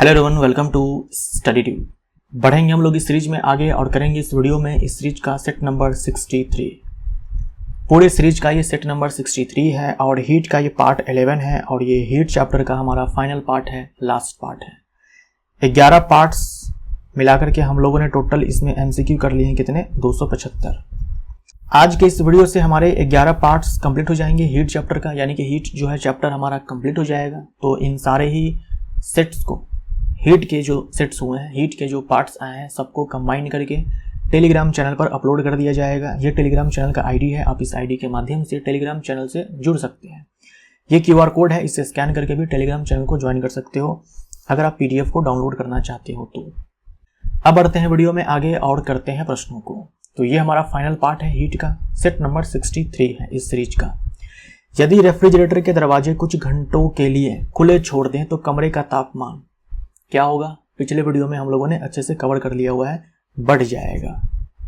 Hello everyone, welcome to Study Tube. बढ़ेंगे हम लोग इस सीरीज में आगे और करेंगे इस वीडियो में इस सीरीज का सेट नंबर 63। पूरे सीरीज का ये सेट नंबर 63 है और हीट का ये पार्ट 11 है और ये हीट चैप्टर का हमारा फाइनल पार्ट है, लास्ट पार्ट है। 11 पार्ट्स मिलाकर के हम लोगों ने टोटल इसमें एमसीक्यू कर लिए हैं कितने, 275। आज के इस वीडियो से हमारे 11 पार्ट्स कंप्लीट हो जाएंगे हीट चैप्टर का, यानी कि हीट जो है चैप्टर हमारा कंप्लीट हो जाएगा। तो इन सारे ही सेट्स को, हीट के जो सेट्स हुए हैं, हीट के जो पार्ट्स आए हैं, सबको कंबाइन करके टेलीग्राम चैनल पर अपलोड कर दिया जाएगा। ये टेलीग्राम चैनल का आईडी है, आप इस आईडी के माध्यम से टेलीग्राम चैनल से जुड़ सकते हैं। ये क्यूआर कोड है, इसे स्कैन करके भी टेलीग्राम चैनल को ज्वाइन कर सकते हो अगर आप पीडीएफ को डाउनलोड करना चाहते हो तो। अब बढ़ते हैं वीडियो में आगे और करते हैं प्रश्नों को। तो ये हमारा फाइनल पार्ट है हीट का, सेट नंबर 63 है इस सीरीज का। यदि रेफ्रिजरेटर के दरवाजे कुछ घंटों के लिए खुले छोड़ दें तो कमरे का तापमान क्या होगा? पिछले वीडियो में हम लोगों ने अच्छे से कवर कर लिया हुआ है, बढ़ जाएगा।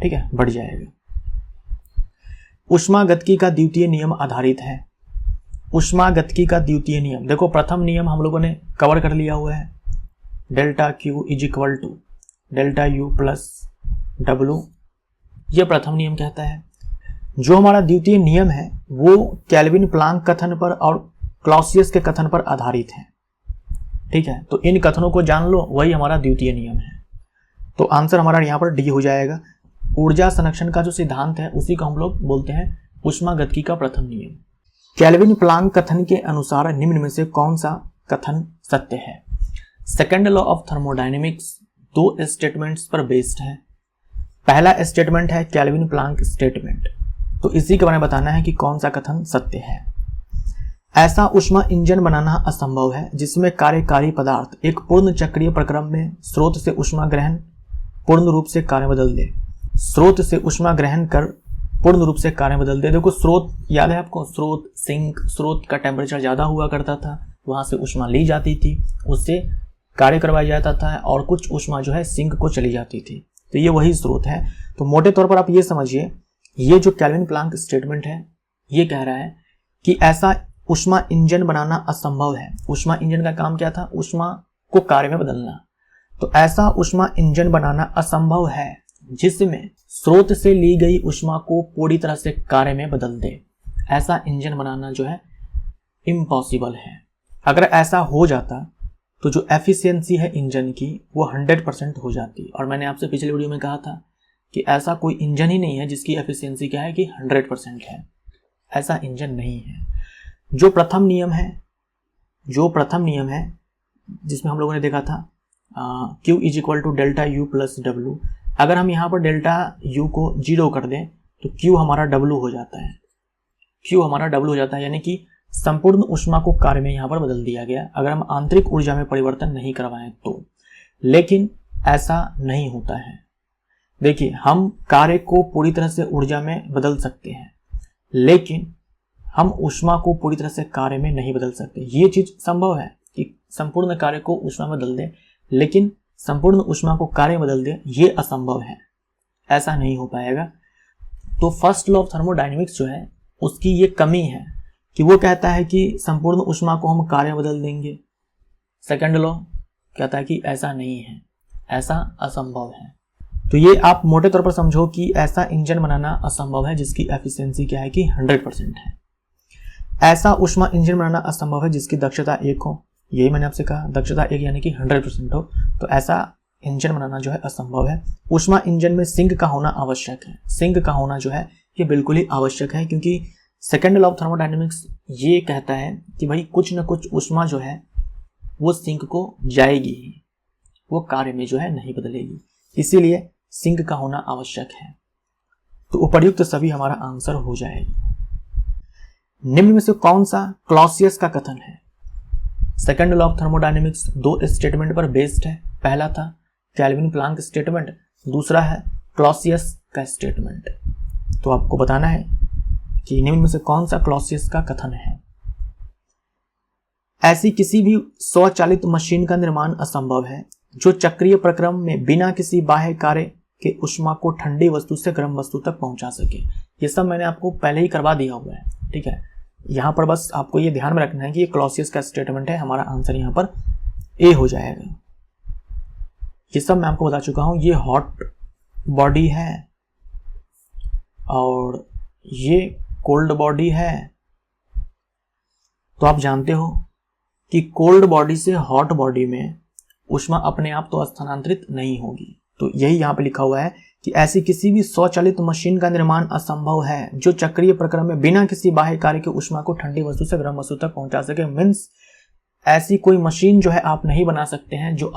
ठीक है, बढ़ जाएगा। ऊष्मागतिकी का द्वितीय नियम आधारित है। ऊष्मागतिकी का द्वितीय नियम, देखो प्रथम नियम हम लोगों ने कवर कर लिया हुआ है, delta Q is equal to delta U plus W. ये प्रथम नियम कहता है। जो हमारा द्वितीय नियम है वो केल्विन प्लांक कथन पर और क्लॉसियस के कथन पर आधारित है। ठीक है, तो इन कथनों को जान लो, वही हमारा द्वितीय नियम है। तो आंसर हमारा यहाँ पर डी हो जाएगा। ऊर्जा संरक्षण का जो सिद्धांत है उसी को हम लोग बोलते हैं ऊष्मागतिकी का प्रथम नियम। केल्विन प्लांक कथन के अनुसार निम्न में से कौन सा कथन सत्य है? Second law of thermodynamics 2 statements पर बेस्ड है। पहला स्टेटमेंट है केल्विन प्लांक स्टेटमेंट, तो इसी के बारे में बताना है कि कौन सा कथन सत्य है। ऐसा ऊष्मा इंजन बनाना असंभव है जिसमें कार्यकारी पदार्थ एक पूर्ण चक्रीय प्रक्रम में स्रोत से ऊष्मा ग्रहण पूर्ण रूप से कार्य बदल दे। स्रोत से ऊष्मा ग्रहण कर पूर्ण रूप से कार्य बदल दे। देखो स्रोत याद है आपको, स्रोत सिंक, स्रोत का टेम्परेचर ज्यादा हुआ करता था, वहां से ऊष्मा ली जाती थी, उससे कार्य करवाया जाता था और कुछ ऊष्मा जो है सिंक को चली जाती थी। तो ये वही स्रोत है। तो मोटे तौर पर आप ये समझिए, ये जो केल्विन प्लांक स्टेटमेंट है ये कह रहा है कि ऐसा ऊष्मा इंजन बनाना असंभव है। ऊष्मा इंजन का काम क्या था? ऊष्मा को कार्य में बदलना। तो ऐसा ऊष्मा इंजन बनाना असंभव है जिसमें स्रोत से ली गई ऊष्मा को पूरी तरह से कार्य में बदल दे। ऐसा इंजन बनाना जो है इम्पॉसिबल है। अगर ऐसा हो जाता तो जो एफिशिएंसी है इंजन की वो 100% हो जाती। और मैंने आपसे पिछले वीडियो में कहा था कि ऐसा कोई इंजन ही नहीं है जिसकी एफिशिएंसी क्या है कि 100% है। ऐसा इंजन नहीं है। जो प्रथम नियम है जिसमें हम लोगों ने देखा था Q is equal to delta U plus W, अगर हम यहाँ पर डेल्टा यू को 0 कर दें तो Q हमारा W हो जाता है। Q हमारा W हो जाता है, यानी कि संपूर्ण ऊष्मा को कार्य में यहाँ पर बदल दिया गया अगर हम आंतरिक ऊर्जा में परिवर्तन नहीं करवाएं तो। लेकिन ऐसा नहीं होता है। देखिए, हम कार्य को पूरी तरह से ऊर्जा में बदल सकते हैं लेकिन हम ऊष्मा को पूरी तरह से कार्य में नहीं बदल सकते। ये चीज संभव है कि संपूर्ण कार्य को ऊष्मा में बदल दे, लेकिन संपूर्ण ऊष्मा को कार्य में बदल दे ये असंभव है, ऐसा नहीं हो पाएगा। तो फर्स्ट लॉ ऑफ थर्मोडायनेमिक्स जो है उसकी ये कमी है कि वो कहता है कि संपूर्ण ऊष्मा को हम कार्य में बदल देंगे। सेकंड लॉ कहता है कि ऐसा नहीं है, ऐसा असंभव है। तो ये आप मोटे तौर पर समझो कि ऐसा इंजन बनाना असंभव है जिसकी एफिशिएंसी क्या है कि 100% है। ऐसा ऊष्मा इंजन बनाना असंभव है जिसकी दक्षता 1 हो। यही मैंने आपसे कहा, दक्षता 1 यानी कि 100% हो। तो ऐसा इंजन बनाना जो है असंभव है। ऊष्मा इंजन में सिंक का होना आवश्यक है। सिंक का होना जो है ये बिल्कुल ही आवश्यक है, क्योंकि सेकेंड लॉ ऑफ थर्मोडायनेमिक्स ये कहता है कि भाई कुछ न कुछ ऊष्मा जो है वो सिंक को जाएगी ही, वो कार्य में जो है नहीं बदलेगी, इसीलिए सिंक का होना आवश्यक है। तो उपर्युक्त सभी हमारा आंसर हो जाएगा। निम्न में से कौन सा क्लॉसियस का कथन है? Second law of thermodynamics 2 statement पर बेस्ड है। पहला था केल्विन प्लांक स्टेटमेंट, दूसरा है क्लॉसियस का स्टेटमेंट। तो आपको बताना है कि निम्न में से कौन सा क्लॉसियस का कथन है। ऐसी किसी भी स्वचालित मशीन का निर्माण असंभव है जो चक्रीय प्रक्रम में बिना किसी बाह्य कार्य के ऊष्मा को ठंडी वस्तु से गर्म वस्तु तक पहुंचा सके। ये सब मैंने आपको पहले ही करवा दिया हुआ है। ठीक है, यहाँ पर बस आपको ये ध्यान में रखना है कि ये क्लॉसियस का स्टेटमेंट है। हमारा आंसर यहाँ पर ए हो जाएगा। ये सब मैं आपको बता चुका हूँ। ये हॉट बॉडी है और ये कोल्ड बॉडी है। तो आप जानते हो कि कोल्ड बॉडी से हॉट बॉडी में ऊष्मा अपने आप तो स्थानांतरित नहीं होगी। तो यही यहाँ पे लिखा हुआ है कि ऐसी किसी भी स्वचालित मशीन का निर्माण असंभव है जो चक्रीय प्रक्रिया में बिना किसी बाह्य कार्य के ऊष्मा को ठंडी वस्तु से गर्म वस्तु तक पहुंचा सके। मीन्स ऐसी कोई मशीन जो है आप नहीं बना सकते हैं जो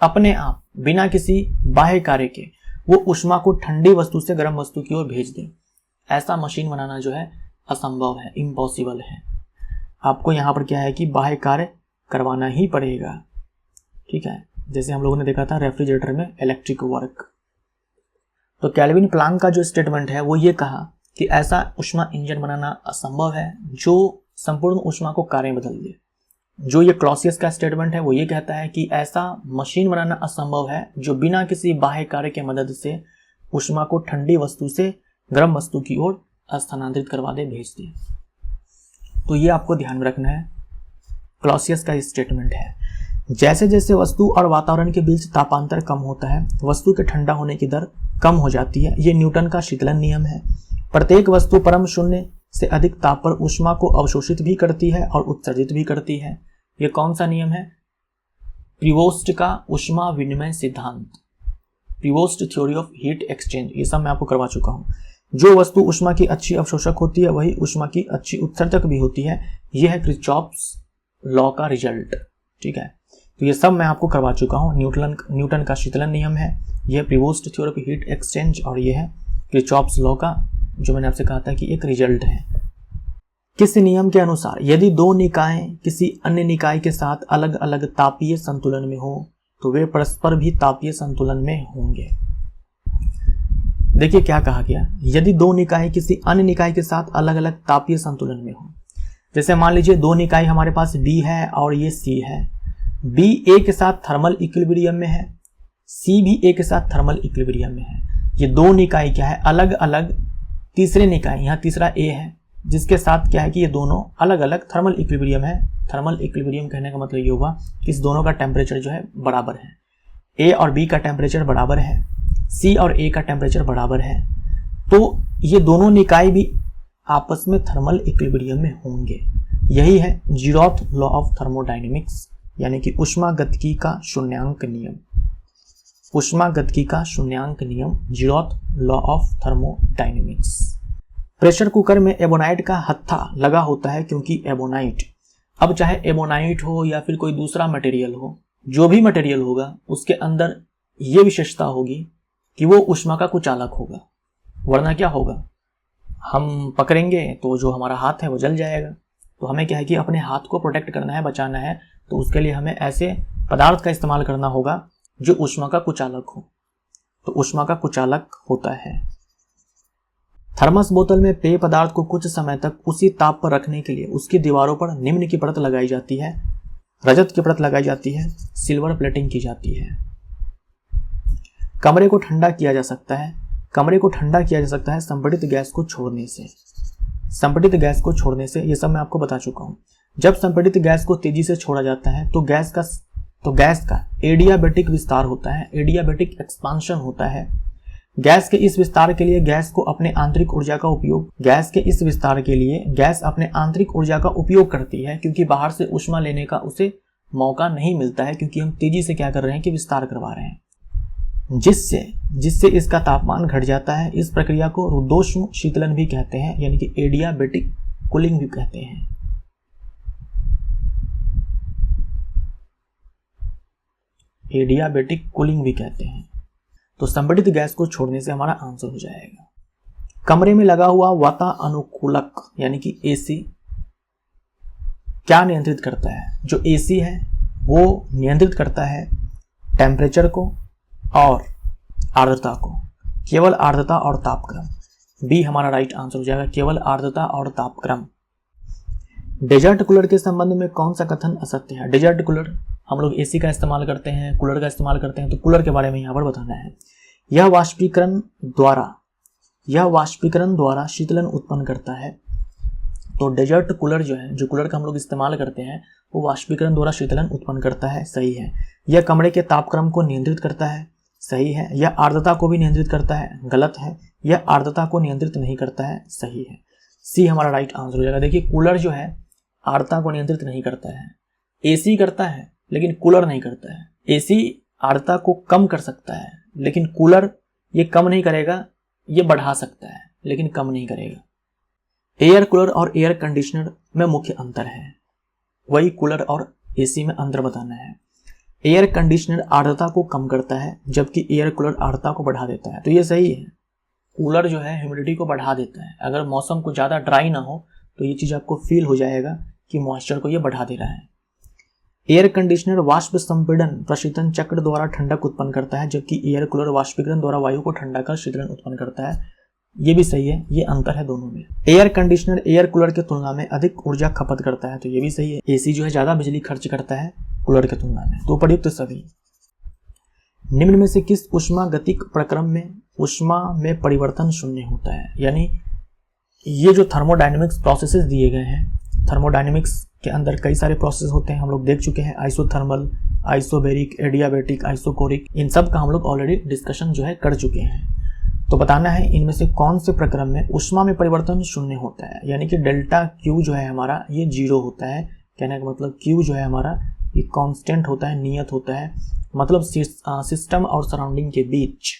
अपने आप बिना किसी बाह्य कार्य के वो ऊष्मा को ठंडी वस्तु से गर्म वस्तु की ओर भेज दे। ऐसा मशीन बनाना जो है असंभव है, इम्पॉसिबल है। आपको यहाँ पर क्या है कि बाह्य कार्य करवाना ही पड़ेगा, ठीक है। जैसे हम लोगों ने देखा था रेफ्रिजरेटर में इलेक्ट्रिक वर्क। तो केल्विन प्लांक का जो स्टेटमेंट है वो ये कहा कि ऐसा ऊष्मा इंजन बनाना असंभव है जो संपूर्ण ऊष्मा को कार्य बदल दे। जो ये क्लॉसियस का स्टेटमेंट है वो ये कहता है कि ऐसा मशीन बनाना असंभव है जो बिना किसी बाह्य कार्य के मदद से ऊष्मा को ठंडी वस्तु से गर्म वस्तु की ओर स्थानांतरित करवा दे, भेज दे। तो ये आपको ध्यान में रखना है, क्लॉसियस का स्टेटमेंट है। जैसे जैसे वस्तु और वातावरण के बीच तापांतर कम होता है वस्तु के ठंडा होने की दर कम हो जाती है। ये न्यूटन का शीतलन नियम है। प्रत्येक वस्तु परम शून्य से अधिक ताप पर ऊष्मा को अवशोषित भी करती है और उत्सर्जित भी करती है। ये कौन सा नियम है? प्रीवोस्ट का ऊष्मा विनिमय सिद्धांत, Prevost theory of heat exchange. ये सब मैं आपको करवा चुका हूँ। जो वस्तु ऊष्मा की अच्छी अवशोषक होती है वही ऊष्मा की अच्छी उत्सर्जक भी होती है। यह है किरचॉफ्स लॉ का रिजल्ट, ठीक है। तो ये सब मैं आपको करवा चुका हूँ। न्यूटन का शीतलन नियम है, यह Prevost theory of heat exchange, और यह है किरचॉफ्स लॉ का जो मैंने आपसे कहा था कि एक रिजल्ट है। किस नियम के अनुसार यदि दो निकायें किसी अन्य निकाय के साथ अलग अलग तापीय संतुलन में हो तो वे परस्पर भी तापीय संतुलन में होंगे। देखिए क्या कहा गया, यदि दो निकाय किसी अन्य निकाय के साथ अलग अलग तापीय संतुलन में हो। जैसे मान लीजिए दो निकाय हमारे पास B है और ये C है। B A के साथ थर्मल इक्विलिब्रियम में है, C भी A के साथ थर्मल इक्विलिब्रियम में है। ये दो निकाय क्या है, अलग अलग। तीसरे निकाय, यहाँ तीसरा A है जिसके साथ क्या है कि ये दोनों अलग अलग थर्मल इक्विलिब्रियम है। थर्मल इक्विलिब्रियम कहने का मतलब ये हुआ कि इस दोनों का टेम्परेचर जो है बराबर है। A और B का टेम्परेचर बराबर है, C और A का टेम्परेचर बराबर है। तो ये दोनों निकाय भी आपस में थर्मल इक्विलिब्रियम में होंगे। यही है जीरोथ लॉ ऑफ थर्मोडायनेमिक्स, यानी कि ऊष्मागतिकी का शून्यांक नियम। ऊष्मागतिकी का शून्यांक नियम, zeroth law of thermodynamics. Pressure cooker में एबोनाइट का हत्था लगा होता है क्योंकि एबोनाइट, अब चाहे एबोनाइट हो या फिर कोई दूसरा मटेरियल हो, जो भी मटेरियल होगा उसके अंदर ये विशेषता होगी कि वो ऊष्मा का कुचालक होगा। वरना क्या होगा, हम पकड़ेंगे तो जो हमारा हाथ है वो जल जाएगा। तो हमें क्या है कि अपने हाथ को प्रोटेक्ट करना है, बचाना है, तो उसके लिए हमें ऐसे पदार्थ का इस्तेमाल करना होगा जो ऊष्मा का कुचालक हो। तो ऊष्मा का कुचालक होता है। थर्मस बोतल में पेय पदार्थ को कुछ समय तक उसी ताप पर रखने के लिए उसकी दीवारों पर निम्न की परत लगाई जाती है, रजत की परत लगाई जाती है, सिल्वर प्लेटिंग की जाती है। कमरे को ठंडा किया जा सकता है, कमरे को ठंडा किया जा सकता है संपीड़ित गैस को छोड़ने से। संपीड़ित गैस को छोड़ने से, ये सब मैं आपको बता चुका हूँ। जब संपीड़ित गैस को तेजी से छोड़ा जाता है तो गैस का एडियाबेटिक विस्तार होता है, एडियाबेटिक एक्सपांशन होता है। गैस के इस विस्तार के लिए गैस अपने आंतरिक ऊर्जा का उपयोग करती है, क्योंकि बाहर से ऊष्मा लेने का उसे मौका नहीं मिलता है, क्योंकि हम तेजी से क्या कर रहे हैं कि विस्तार करवा रहे हैं, जिससे इसका तापमान घट जाता है। इस प्रक्रिया को रुद्धोष्म शीतलन भी कहते हैं, यानी कि एडियाबेटिक कूलिंग भी कहते हैं। एडियाबेटिक कूलिंग भी कहते हैं। तो संपीड़ित गैस को छोड़ने से हमारा आंसर हो जाएगा। कमरे में लगा हुआ वातानुकूलक यानी कि एसी क्या नियंत्रित करता है? जो एसी है वो नियंत्रित करता है टेम्परेचर को और आर्द्रता को, केवल आर्द्रता और तापक्रम। बी हमारा राइट आंसर हो जाएगा, केवल आर्द्रता और तापक्रम। डेजर्ट कूलर के संबंध में कौन सा कथन असत्य है? डेजर्ट कूलर, हम लोग एसी का इस्तेमाल करते हैं, कूलर का इस्तेमाल करते हैं, तो कूलर के बारे में यहाँ पर बताना है। यह वाष्पीकरण द्वारा शीतलन उत्पन्न करता है। तो डेजर्ट कूलर जो है, जो कूलर का हम लोग इस्तेमाल करते हैं, वो वाष्पीकरण द्वारा शीतलन उत्पन्न करता है, सही है। यह कमरे के तापक्रम को नियंत्रित करता है, सही है। यह आर्द्रता को भी नियंत्रित करता है, गलत है। यह आर्द्रता को नियंत्रित नहीं करता है, सही है। सी हमारा राइट आंसर हो जाएगा। देखिए कूलर जो है आर्द्रता को नियंत्रित नहीं करता है, एसी करता है लेकिन कूलर नहीं करता है। एसी आर्द्रता को कम कर सकता है लेकिन कूलर ये कम नहीं करेगा, ये बढ़ा सकता है लेकिन कम नहीं करेगा। एयर कूलर और एयर कंडीशनर में मुख्य अंतर है, वही कूलर और एसी में अंतर बताना है। एयर कंडीशनर आर्द्रता को कम करता है जबकि एयर कूलर आर्द्रता को बढ़ा देता है, तो ये सही है। कूलर जो है ह्यूमिडिटी को बढ़ा देता है, अगर मौसम को ज़्यादा ड्राई ना हो तो ये चीज़ आपको फील हो जाएगा कि मॉइस्चर को ये बढ़ा दे रहा है। एयर कंडीशनर वाष्प संपीड़न प्रशीतन चक्र द्वारा ठंडक उत्पन्न करता है जबकि एयर कूलर वाष्पीकरण द्वारा वायु को ठंडा कर शीतलन उत्पन्न करता है, ये भी सही है। ये अंतर है दोनों में। एयर कंडीशनर एयर कूलर के तुलना में अधिक ऊर्जा खपत करता है, तो ये भी सही है। एसी जो है ज़्यादा बिजली खर्च करता है कूलर के तुलना में, तो प्रयुक्त सभी। निम्न में से किस उष्मागतिक प्रक्रम में उष्मा में परिवर्तन शून्य होता है? यानी ये जो थर्मोडायनेमिक्स प्रोसेसेस दिए गए हैं, थर्मोडायनेमिक्स के अंदर कई सारे प्रोसेस होते हैं, हम लोग देख चुके हैं। आइसोथर्मल, आइसोबेरिक, एडियाबेटिक, आइसोकोरिक, इन सब का हम लोग ऑलरेडी डिस्कशन जो है कर चुके हैं। तो बताना है इनमें से कौन से प्रक्रम में उष्मा में परिवर्तन शून्य होता है, यानी कि डेल्टा क्यू जो है हमारा ये 0 होता है। कहने का मतलब क्यू जो है हमारा ये कांस्टेंट होता है, नियत होता है। मतलब सिस्टम और सराउंडिंग के बीच,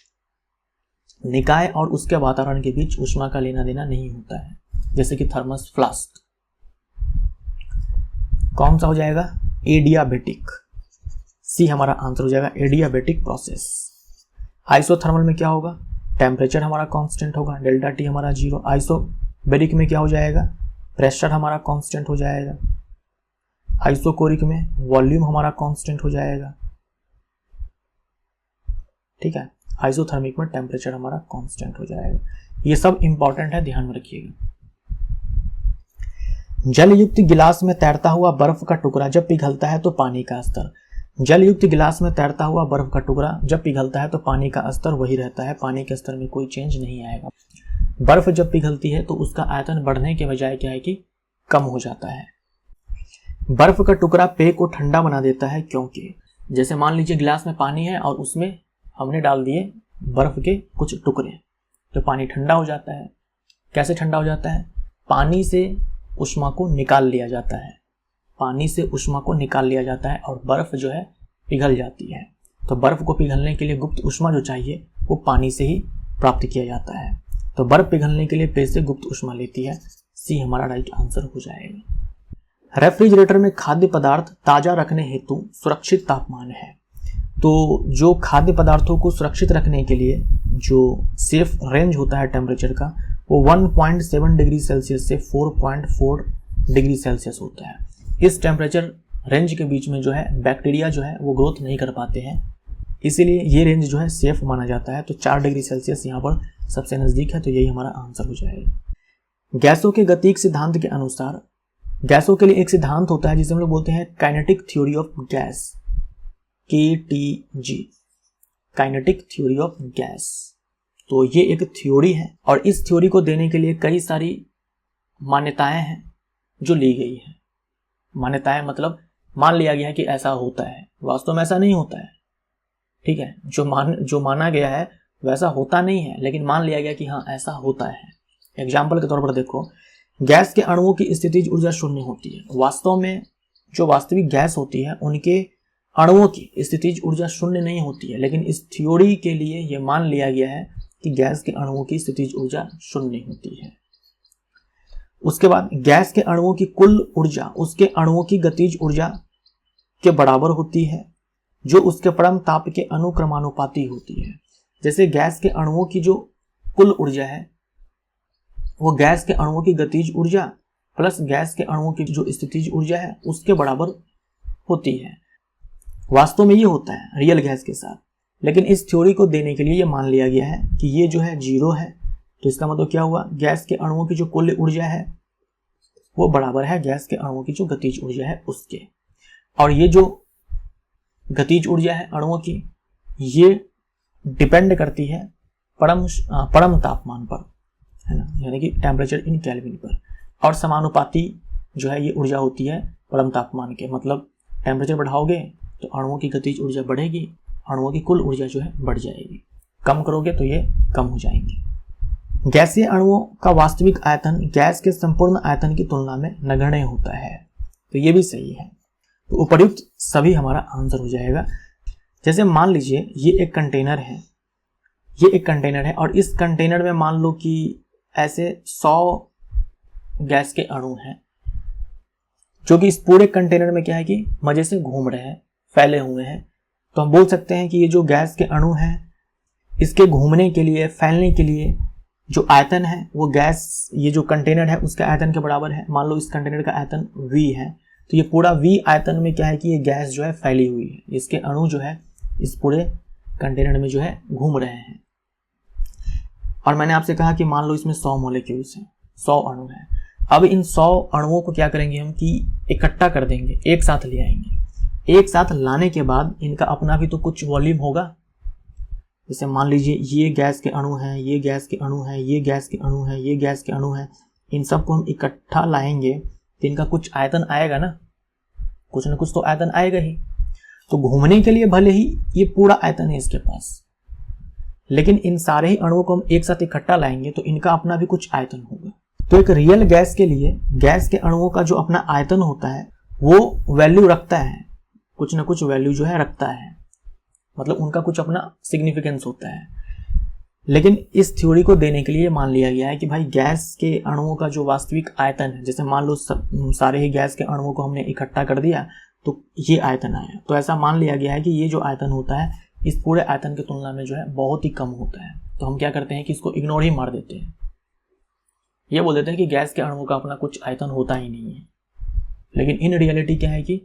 निकाय और उसके वातावरण के बीच उष्मा का लेना देना नहीं होता है, जैसे कि थर्मस फ्लास्क। कौन सा हो जाएगा? एडियाबेटिक। सी हमारा आंसर हो जाएगा, एडियाबेटिक प्रोसेस। आइसोथर्मल में क्या होगा? टेम्परेचर हमारा कांस्टेंट होगा, डेल्टा टी हमारा 0। आइसोबेरिक में क्या हो जाएगा? प्रेशर हमारा कांस्टेंट हो जाएगा। आइसोकोरिक में वॉल्यूम हमारा कांस्टेंट हो जाएगा, ठीक है। आइसोथर्मिक में टेम्परेचर हमारा कांस्टेंट हो जाएगा। ये सब इंपॉर्टेंट है, ध्यान में रखिएगा। जल युक्त गिलास में तैरता हुआ बर्फ का टुकड़ा जब पिघलता है तो पानी का स्तर। जल युक्त गिलास में तैरता हुआ बर्फ का टुकड़ा जब पिघलता है तो पानी का स्तर वही रहता है, पानी के स्तर में कोई चेंज नहीं आएगा। बर्फ जब पिघलती है तो उसका आयतन बढ़ने के बजाय क्या है कि कम हो जाता है। बर्फ का टुकड़ा पेय को ठंडा बना देता है, क्योंकि जैसे मान लीजिए गिलास में पानी है और उसमें हमने डाल दिए बर्फ के कुछ टुकड़े, तो पानी ठंडा हो जाता है। कैसे ठंडा हो जाता है? पानी से उष्मा को निकाल लिया जाता है, पानी से उष्मा को निकाल लिया जाता है और बर्फ जो है पिघल जाती है। तो बर्फ को पिघलने के लिए गुप्त उष्मा जो चाहिए वो पानी से ही प्राप्त किया जाता है। तो बर्फ पिघलने के लिए पेय से गुप्त उष्मा लेती है। सी हमारा राइट आंसर हो जाएगा। रेफ्रिजरेटर में खाद्य पदार्थ ताजा रखने हेतु सुरक्षित तापमान है। तो जो खाद्य पदार्थों को सुरक्षित रखने के लिए जो सेफ रेंज होता है टेम्परेचर का, वो 1.7 डिग्री सेल्सियस से 4.4 डिग्री सेल्सियस होता है। इस टेम्परेचर रेंज के बीच में जो है बैक्टीरिया जो है वो ग्रोथ नहीं कर पाते हैं, इसीलिए ये रेंज जो है सेफ माना जाता है। तो 4 डिग्री सेल्सियस यहाँ पर सबसे नज़दीक है, तो यही हमारा आंसर हो जाएगा। गैसों के गतिक सिद्धांत के अनुसार गैसों के लिए एक सिद्धांत होता है जिसे हम लोग बोलते हैं kinetic theory of gas, KTG, kinetic theory of gas. तो ये एक थ्योरी है और इस थ्योरी को देने के लिए कई सारी मान्यताएं हैं जो ली गई है। मान्यताएं मतलब मान लिया गया है कि ऐसा होता है, वास्तव में ऐसा नहीं होता है, ठीक है। जो माना गया है वैसा होता नहीं है, लेकिन मान लिया गया कि हाँ ऐसा होता है। एग्जाम्पल के तौर पर देखो, गैस के अणुओं की स्थितिज ऊर्जा शून्य होती है। वास्तव में जो वास्तविक गैस होती है उनके अणुओं की स्थितिज ऊर्जा शून्य नहीं होती है, लेकिन इस थ्योरी के लिए यह मान लिया गया है कि गैस के अणुओं की स्थितिज ऊर्जा शून्य होती है। उसके बाद गैस के अणुओं की कुल ऊर्जा उसके अणुओं की गतिज ऊर्जा के बराबर होती है, जो उसके परम ताप के अनुक्रमानुपाती होती है। जैसे गैस के अणुओं की जो कुल ऊर्जा है वो गैस के अणुओं की गतिज ऊर्जा प्लस गैस के अणुओं की जो स्थितिज ऊर्जा है उसके बराबर होती है। वास्तव में ये होता है रियल गैस के साथ, लेकिन इस थ्योरी को देने के लिए ये मान लिया गया है कि ये जो है 0 है। तो इसका मतलब क्या हुआ? गैस के अणुओं की जो कुल ऊर्जा है वो बराबर है गैस के अणुओं की जो गतिज ऊर्जा है उसके। और ये जो गतिज ऊर्जा है अणुओं की, ये डिपेंड करती है परम तापमान पर, है ना, यानी कि टेम्परेचर इन केल्विन पर। और समानुपाती जो है ये ऊर्जा होती है परम तापमान के। मतलब टेम्परेचर बढ़ाओगे तो अणुओं की गतिज ऊर्जा बढ़ेगी, अणुओं की कुल ऊर्जा जो है बढ़ जाएगी। कम करोगे तो ये कम हो जाएंगे। गैसीय अणुओं का वास्तविक आयतन गैस के संपूर्ण आयतन की तुलना में नगण्य होता है, तो ये भी सही है। तो उपर्युक्त सभी हमारा आंसर हो जाएगा। जैसे मान लीजिए ये एक कंटेनर है, ये एक कंटेनर है और इस कंटेनर में मान लो कि ऐसे 100 गैस के अणु हैं, जो कि इस पूरे कंटेनर में क्या है कि मजे से घूम रहे हैं, फैले हुए हैं। तो हम बोल सकते हैं कि ये जो गैस के अणु हैं, इसके घूमने के लिए, फैलने के लिए जो आयतन है वो गैस, ये जो कंटेनर है उसके आयतन के बराबर है। मान लो इस कंटेनर का आयतन V है, तो ये पूरा V आयतन में क्या है कि ये गैस जो है फैली हुई है, इसके अणु जो है इस पूरे कंटेनर में जो है घूम रहे हैं। और मैंने आपसे कहा कि मान लो इसमें 100 मॉलिक्यूल्स हैं, 100 अणु हैं। अब इन 100 अणुओं को क्या करेंगे हम कि इकट्ठा कर देंगे, एक साथ ले आएंगे। एक साथ लाने के बाद इनका अपना भी तो कुछ वॉल्यूम होगा। जैसे मान लीजिए ये गैस के अणु हैं, ये गैस के अणु हैं, ये गैस के अणु हैं, ये गैस के अणु हैं, इन सबको हम इकट्ठा लाएंगे तो इनका कुछ आयतन आएगा ना, कुछ ना कुछ तो आयतन आएगा ही। तो घूमने के लिए भले ही ये पूरा आयतन है इसके पास, लेकिन इन सारे ही अणुओं को हम एक साथ इकट्ठा लाएंगे तो इनका अपना भी कुछ आयतन होगा। तो एक रियल गैस के लिए गैस के अणुओं का जो अपना आयतन होता है वो वैल्यू रखता है, कुछ ना कुछ वैल्यू जो है रखता है, मतलब उनका कुछ अपना सिग्निफिकेंस होता है। लेकिन इस थ्योरी को देने के लिए मान लिया गया है कि भाई गैस के अणुओं का जो वास्तविक आयतन है, जैसे मान लो सारे ही गैस के अणुओं को हमने इकट्ठा कर दिया तो ये आयतन आया, तो ऐसा मान लिया गया है कि ये जो आयतन होता है इस पूरे आयतन की तुलना में जो है बहुत ही कम होता है। तो हम क्या करते हैं कि इसको इग्नोर ही मार देते हैं, ये बोल देते हैं कि गैस के अणुओं का अपना कुछ आयतन होता ही नहीं है। लेकिन इन रियलिटी क्या है कि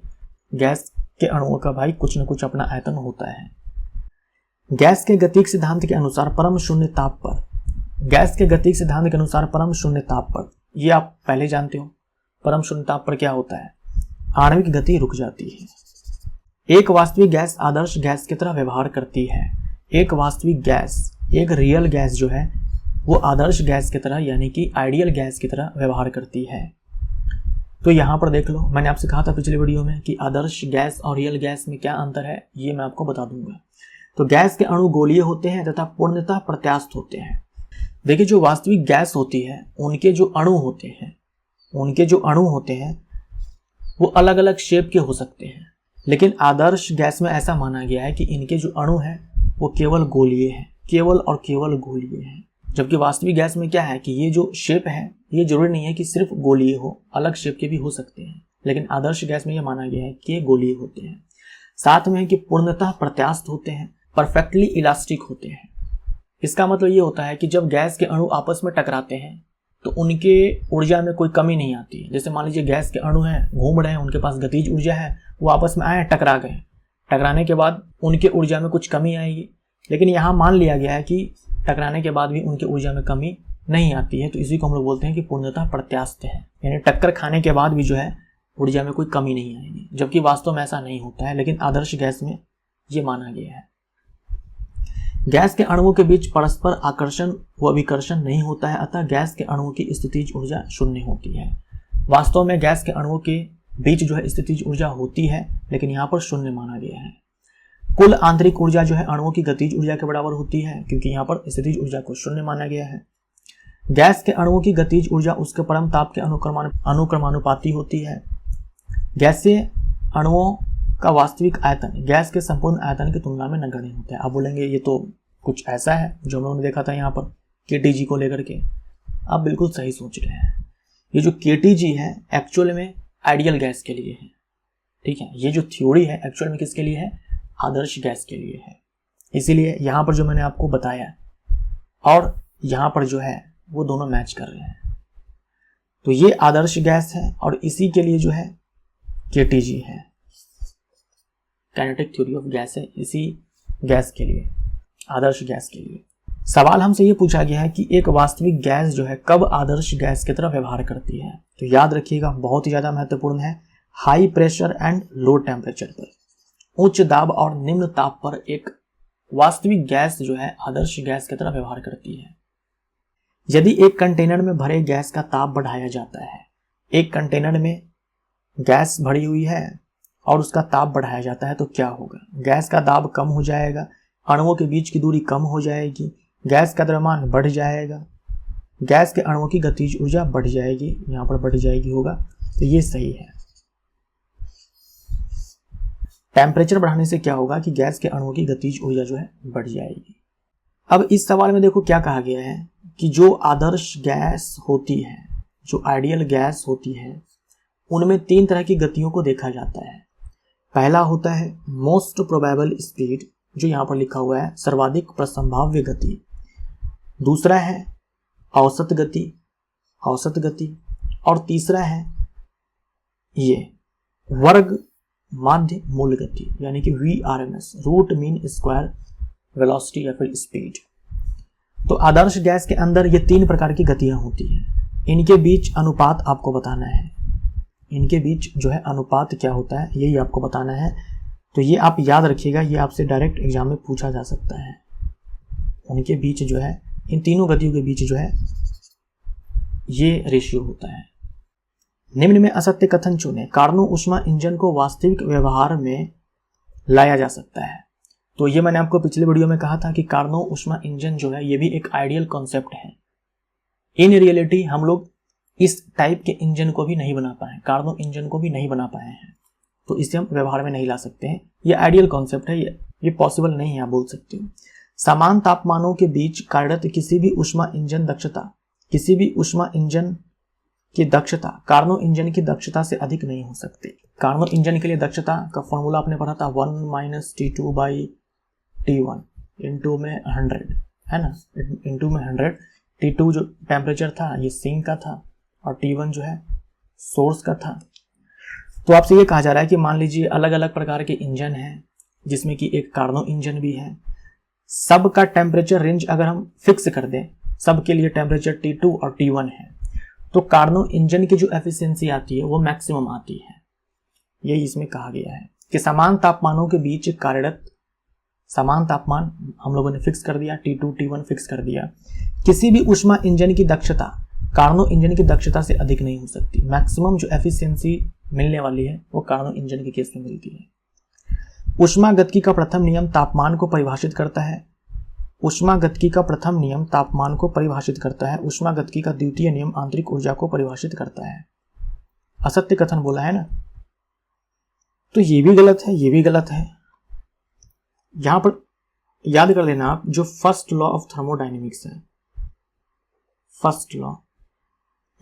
गैस के अणुओं का भाई कुछ न कुछ अपना आयतन होता है। गैस के गतिक सिद्धांत के अनुसार परम शून्य ताप पर, गैस के गतिक सिद्धांत के अनुसार परम शून्य ताप पर, ये आप पहले जानते हो, परम शून्य ताप पर क्या होता है, आणविक गति रुक जाती है। एक वास्तविक गैस आदर्श गैस की तरह व्यवहार करती है। एक वास्तविक गैस, एक रियल गैस जो है वो आदर्श गैस की तरह यानी कि आइडियल गैस की तरह व्यवहार करती है। तो यहाँ पर देख लो, मैंने आपसे कहा था पिछले वीडियो में कि आदर्श गैस और रियल गैस में क्या अंतर है, ये मैं आपको बता दूंगा। तो गैस के अणु गोलीय होते हैं तथा पूर्णतः प्रत्यास्थ होते हैं। देखिए जो वास्तविक गैस होती है उनके जो अणु होते हैं वो अलग अलग शेप के हो सकते हैं, लेकिन आदर्श गैस में ऐसा माना गया है कि इनके जो अणु हैं वो केवल गोलीय हैं, केवल और केवल गोलीय हैं। जबकि वास्तविक गैस में क्या है कि ये जो शेप है ये जरूरी नहीं है कि सिर्फ गोलीय हो, अलग शेप के भी हो सकते हैं, लेकिन आदर्श गैस में ये माना गया है कि ये गोलीय होते हैं। साथ में है कि पूर्णतः प्रत्यास्थ होते हैं, परफेक्टली इलास्टिक होते हैं। इसका मतलब ये होता है कि जब गैस के अणु आपस में टकराते हैं तो उनके ऊर्जा में कोई कमी नहीं आती है। जैसे मान लीजिए गैस के अणु हैं, घूम रहे हैं, उनके पास गतिज ऊर्जा है, वो आपस में आए, टकरा गए, टकराने के बाद उनके ऊर्जा में कुछ कमी आएगी। लेकिन यहाँ मान लिया गया है कि टकराने के बाद भी उनकी ऊर्जा में कमी नहीं आती है, तो इसी को हम लोग बोलते हैं कि पूर्णतः प्रत्यास्थ है, यानी टक्कर खाने के बाद भी जो है ऊर्जा में कोई कमी नहीं आएगी। जबकि वास्तव में ऐसा नहीं होता है, लेकिन आदर्श गैस में ये माना गया है। गैस के अणुओं के बीच परस्पर आकर्षण व विकर्षण नहीं होता है, अतः गैस के अणुओं की स्थितिज ऊर्जा शून्य होती है। वास्तव में गैस के अणुओं के बीच जो है स्थितिज ऊर्जा होती है, लेकिन यहाँ पर शून्य माना गया है। कुल आंतरिक ऊर्जा जो है अणुओं की गतिज ऊर्जा के बराबर होती है, क्योंकि यहाँ पर स्थितिज ऊर्जा को शून्य माना गया है। गैस के अणुओं की गतिज ऊर्जा उसके परम ताप के अनुक्रमानुपाती होती है। गैसीय अणुओं का वास्तविक आयतन गैस के संपूर्ण आयतन की तुलना में नगण्य होता है। आप बोलेंगे ये तो कुछ ऐसा है जो हमने देखा था यहाँ पर KTG को लेकर के। आप बिल्कुल सही सोच रहे हैं। ये जो KTG है एक्चुअल में आइडियल गैस के लिए है, ठीक है। ये जो थ्योरी है एक्चुअल में किसके लिए है, आदर्श गैस के लिए है। इसीलिए यहाँ पर जो मैंने आपको बताया और यहाँ पर जो है वो दोनों मैच कर रहे हैं। तो ये आदर्श गैस है और इसी के लिए जो है KTG है, काइनेटिक थ्योरी ऑफ गैस है, इसी गैस के लिए, आदर्श गैस के लिए। सवाल हमसे ये पूछा गया है कि एक वास्तविक गैस जो है कब आदर्श गैस की तरह व्यवहार करती है। तो याद रखिएगा, बहुत ही ज्यादा महत्वपूर्ण है। High pressure and low temperature पर, उच्च दाब और निम्न ताप पर एक वास्तविक गैस जो है आदर्श गैस की तरह व्यवहार करती है। यदि एक कंटेनर में भरे गैस का ताप बढ़ाया जाता है, एक कंटेनर में गैस भरी हुई है और उसका ताप बढ़ाया जाता है तो क्या होगा? गैस का दाब कम हो जाएगा, अणुओं के बीच की दूरी कम हो जाएगी, गैस का द्रव्यमान बढ़ जाएगा, गैस के अणुओं की गतिज ऊर्जा बढ़ जाएगी, यहाँ पर बढ़ जाएगी होगा, तो ये सही है। टेम्परेचर बढ़ाने से क्या होगा कि गैस के अणुओं की गतिज ऊर्जा जो है बढ़ जाएगी। अब इस सवाल में देखो क्या कहा गया है कि जो आदर्श गैस होती है, जो आइडियल गैस होती है, उनमें 3 तरह की गतियों को देखा जाता है। पहला होता है मोस्ट प्रोबेबल स्पीड, जो यहाँ पर लिखा हुआ है सर्वाधिक प्रसंभाव्य गति। दूसरा है औसत गति, और तीसरा है ये वर्ग माध्य मूल गति, यानी कि VRMS, root mean square velocity या फिर स्पीड। तो आदर्श गैस के अंदर ये 3 प्रकार की गतियां होती हैं। इनके बीच अनुपात आपको बताना है, इनके बीच जो है अनुपात क्या होता है यही आपको बताना है। तो ये आप याद रखिएगा, ये आपसे डायरेक्ट एग्जाम में पूछा जा सकता है। उनके बीच जो है, इन तीनों गतियों के बीच जो है ये रेशियो होता है। निम्न में असत्य कथन चुने। कार्नो ऊष्मा इंजन को वास्तविक व्यवहार में लाया जा सकता है। तो ये मैंने आपको पिछले वीडियो में कहा था कि कार्नो ऊष्मा इंजन जो है ये भी एक आइडियल कॉन्सेप्ट है। इन रियलिटी हम लोग इस टाइप के इंजन को भी नहीं बना पाए, कार्नो इंजन को भी नहीं बना पाए हैं, तो इसे हम व्यवहार में नहीं ला सकते हैं। ये आइडियल कॉन्सेप्ट है, ये पॉसिबल नहीं है, आप बोल सकते हो। समान तापमानों के बीच कार्यरत किसी भी ऊष्मा इंजन की दक्षता कार्नो इंजन की दक्षता से अधिक नहीं हो सकती। कार्नो इंजन के लिए दक्षता का फॉर्मूला आपने पढ़ा था 1 - T2/T1, इंटू में 100 है ना, इंटू में 100। T2 जो टेम्परेचर था ये सिंक का था और T1 जो है सोर्स का था। तो आपसे ये कहा जा रहा है कि मान लीजिए अलग अलग प्रकार के इंजन हैं, जिसमें कि एक कार्नो इंजन भी है। सब का टेम्परेचर रेंज अगर हम फिक्स कर दें, सबके लिए टेम्परेचर T2 और T1 है, तो कार्नो इंजन की जो एफिशिएंसी आती है वो मैक्सिमम आती है। यही इसमें कहा गया है कि समान तापमानों के बीच कार्यरत, समान तापमान हम लोगों ने फिक्स कर दिया, T2 T1 फिक्स कर दिया, किसी भी ऊष्मा इंजन की दक्षता कार्नो इंजन की दक्षता से अधिक नहीं हो सकती। मैक्सिमम जो एफिशिएंसी मिलने वाली है वो कार्नो इंजन के केस में मिलती है। ऊष्मागतिकी का प्रथम नियम तापमान को परिभाषित करता है। ऊष्मागतिकी का प्रथम नियम तापमान को परिभाषित करता है। ऊष्मागतिकी का द्वितीय नियम आंतरिक ऊर्जा को परिभाषित करता है। असत्य कथन बोला है ना, तो ये भी गलत है, ये भी गलत है। यहां पर याद कर लेना आप, जो फर्स्ट लॉ ऑफ थर्मोडायनेमिक्स है, फर्स्ट लॉ,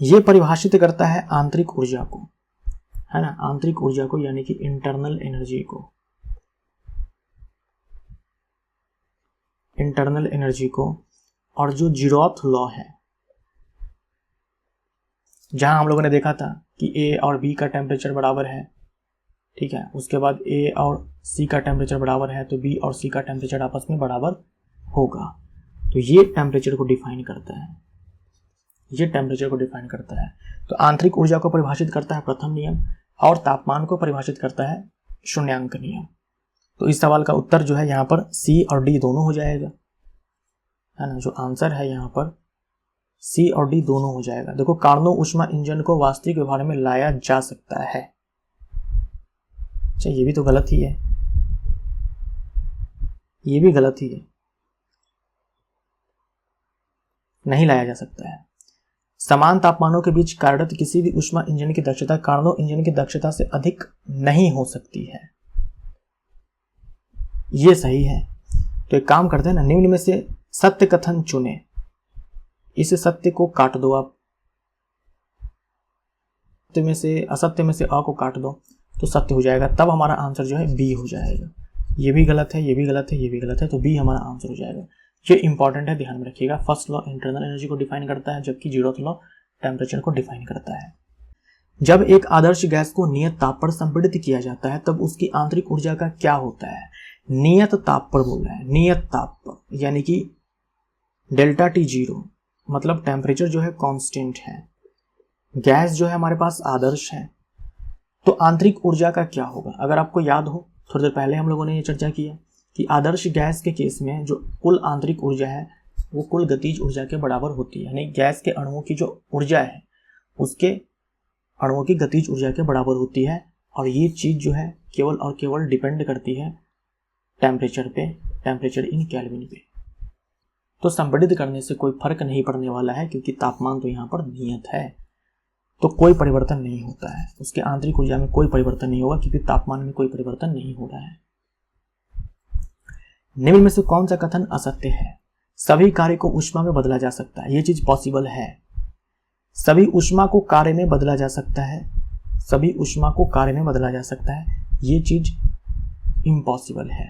ये परिभाषित करता है आंतरिक ऊर्जा को, है ना, आंतरिक ऊर्जा को, यानी कि इंटरनल एनर्जी को, इंटरनल एनर्जी को। और जो जीरोथ लॉ है, जहां हम लोगों ने देखा था कि ए और बी का टेम्परेचर बराबर है, ठीक है, उसके बाद ए और सी का टेम्परेचर बराबर है, तो बी और सी का टेम्परेचर आपस में बराबर होगा। तो ये टेम्परेचर को डिफाइन करता है, ये टेम्परेचर को डिफाइन करता है। तो आंतरिक ऊर्जा को परिभाषित करता है प्रथम नियम, और तापमान को परिभाषित करता है शून्यांक नियम। तो इस सवाल का उत्तर जो है यहाँ पर सी और डी दोनों हो जाएगा, है ना। जो आंसर है यहाँ पर सी और डी दोनों हो जाएगा। देखो, कार्नो ऊष्मा इंजन को वास्तविक व्यवहार में लाया जा सकता है। अच्छा, ये भी तो गलत ही है, ये भी गलत ही है, नहीं लाया जा सकता है। समान तापमानों के बीच कार्यरत किसी भी ऊष्मा इंजन की दक्षता कार्नो इंजन की दक्षता से अधिक नहीं हो सकती है, ये सही है। तो एक काम करते हैं ना, निम्न में से सत्य कथन चुने। इस सत्य को काट दो आप, सत्य में से असत्य में से अ को काट दो तो सत्य हो जाएगा, तब हमारा आंसर जो है बी हो जाएगा। ये भी गलत है, ये भी गलत है, ये भी गलत है, तो बी हमारा आंसर हो जाएगा। ये इंपॉर्टेंट है, ध्यान में रखिएगा। फर्स्ट लॉ इंटरनल एनर्जी को डिफाइन करता है, जबकि जीरोथ लॉ टेम्परेचर को डिफाइन करता है। जब एक आदर्श गैस को नियत ताप पर संपीड़ित किया जाता है तब उसकी आंतरिक ऊर्जा का क्या होता है? नियत ताप पर बोल रहा है, नियत ताप पर, यानी कि डेल्टा टी जीरो, मतलब टेम्परेचर जो है कांस्टेंट है, गैस जो है हमारे पास आदर्श है, तो आंतरिक ऊर्जा का क्या होगा? अगर आपको याद हो, थोड़ी देर पहले हम लोगों ने ये चर्चा किया कि आदर्श गैस के केस में जो कुल आंतरिक ऊर्जा है वो कुल गतिज ऊर्जा के बराबर होती है, यानी गैस के अणुओं की जो ऊर्जा है उसके अणुओं की गतिज ऊर्जा के बराबर होती है। और ये चीज़ जो है केवल और केवल डिपेंड करती है टेम्परेचर पे, टेम्परेचर इन केल्विन पे। तो संपीड़ित करने से कोई फर्क नहीं पड़ने वाला है क्योंकि तापमान तो यहाँ पर नियत है, तो कोई परिवर्तन नहीं होता है, उसके आंतरिक ऊर्जा में कोई परिवर्तन नहीं होगा क्योंकि तापमान में कोई परिवर्तन नहीं हो रहा है। निम्न में से कौन सा कथन असत्य है? सभी कार्य को ऊष्मा में बदला जा सकता है। ये चीज पॉसिबल है, सभी ऊष्मा को कार्य में बदला जा सकता है, सभी ऊष्मा को कार्य में बदला जा सकता है, ये चीज इम्पॉसिबल है।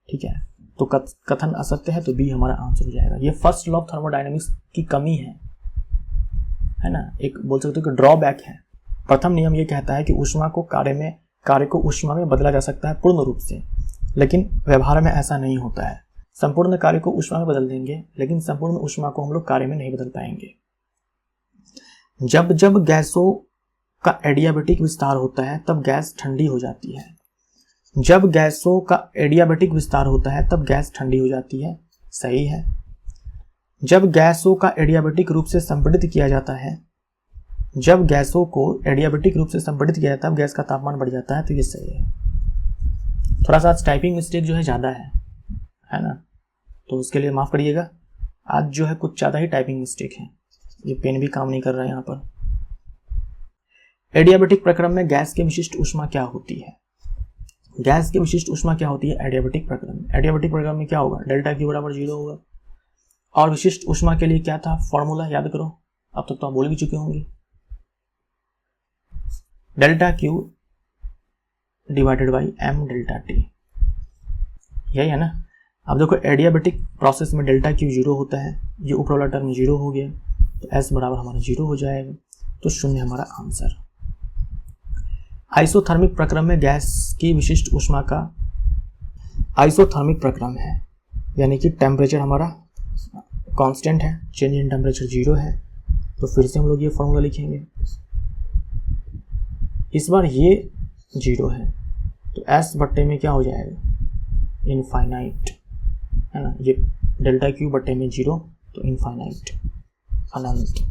ठीक है, तो कथन असत्य है, तो बी हमारा आंसर हो जाएगा। ये फर्स्ट लॉ ऑफ थर्मोडायनेमिक्स की कमी है ना, एक बोल सकते हो कि ड्रॉबैक है। प्रथम नियम ये कहता है कि ऊष्मा को कार्य को ऊष्मा में बदला जा सकता है पूर्ण रूप से, लेकिन व्यवहार में ऐसा नहीं होता है। संपूर्ण कार्य को ऊष्मा में बदल देंगे, लेकिन संपूर्ण ऊष्मा को हम लोग कार्य में नहीं बदल पाएंगे। जब जब गैसों का एडियाबेटिक विस्तार होता है तब गैस ठंडी हो जाती है। जब गैसों का एडियाबेटिक विस्तार होता है तब गैस ठंडी हो जाती है, सही है। जब गैसों का एडियाबेटिक रूप से संपीड़ित किया जाता है, जब गैसों को एडियाबेटिक रूप से संपीड़ित किया जाता है तब गैस का तापमान बढ़ जाता है, तो ये सही है। थोड़ा सा टाइपिंग मिस्टेक जो है ज़्यादा है ना, तो उसके लिए माफ़ करिएगा। आज जो है कुछ ज़्यादा ही टाइपिंग मिस्टेक है, ये पेन भी काम नहीं कर रहा है यहाँ पर। एडियाबेटिक प्रक्रम में गैस की विशिष्ट ऊष्मा क्या होती है? गैस की विशिष्ट ऊष्मा क्या होती है एडियाबेटिक प्रक्रम में? एडियाबेटिक प्रक्रम में क्या होगा? डेल्टा क्यू बराबर 0 होगा। और विशिष्ट ऊष्मा के लिए क्या था फॉर्मूला, याद करो, अब तक तो आप बोल भी चुके होंगे। Delta Q divided by M delta T, यही है ना। अब देखो एडियाबेटिक प्रोसेस में डेल्टा क्यू 0 होता है, ये ऊपर वाला टर्म 0 हो गया, तो एस बराबर हमारा 0 हो जाएगा, तो 0 हमारा आंसर। आइसोथर्मिक प्रक्रम में गैस की विशिष्ट ऊष्मा का आइसोथर्मिक प्रक्रम है, यानी कि टेम्परेचर हमारा कांस्टेंट है, चेंज इन टेम्परेचर 0 है, तो फिर से हम लोग ये फॉर्मूला लिखेंगे। इस बार ये 0 है, तो एस बट्टे में क्या हो जाएगा? इनफाइनाइट, है ना। ये डेल्टा क्यू बट्टे में 0, तो इनफाइनाइट, अनंत।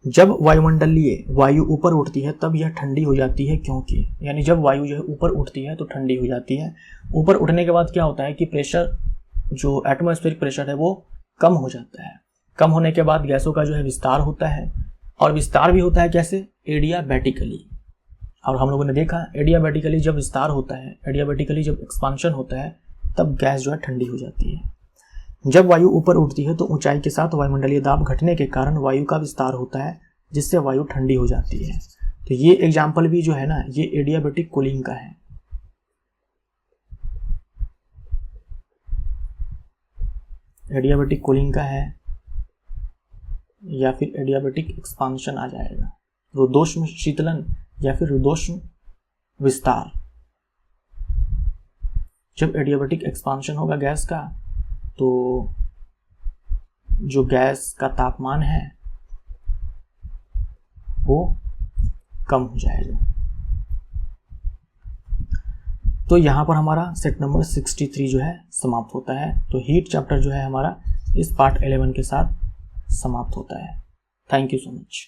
जब वायुमंडलीय वायु ऊपर उठती है तब यह ठंडी हो जाती है, क्योंकि, यानी जब वायु जो है ऊपर उठती है तो ठंडी हो जाती है। ऊपर उठने के बाद क्या होता है कि प्रेशर, जो एटमॉस्फेरिक प्रेशर है वो कम हो जाता है। कम होने के बाद गैसों का जो है विस्तार होता है, और विस्तार भी होता है कैसे? एडियाबैटिकली। और हम लोगों ने देखा एडियाबैटिकली जब विस्तार होता है, एडियाबैटिकली जब एक्सपांशन होता है, तब गैस जो है ठंडी हो जाती है। जब वायु ऊपर उठती है तो ऊंचाई के साथ वायुमंडलीय दाब घटने के कारण वायु का विस्तार होता है, जिससे वायु ठंडी हो जाती है। तो ये एग्जाम्पल भी जो है ना, ये एडियाबैटिक कूलिंग का है। एडियाबैटिक कूलिंग का है, या फिर एडियाबैटिक एक्सपांशन आ जाएगा, रुद्धोष्म शीतलन या फिर रुद्धोष्म विस्तार। जब एडियाबैटिक एक्सपांशन होगा गैस का, तो जो गैस का तापमान है वो कम हो जाएगा। तो यहाँ पर हमारा सेट नंबर 63 जो है समाप्त होता है। तो हीट चैप्टर जो है हमारा इस पार्ट 11 के साथ समाप्त होता है। Thank you so much.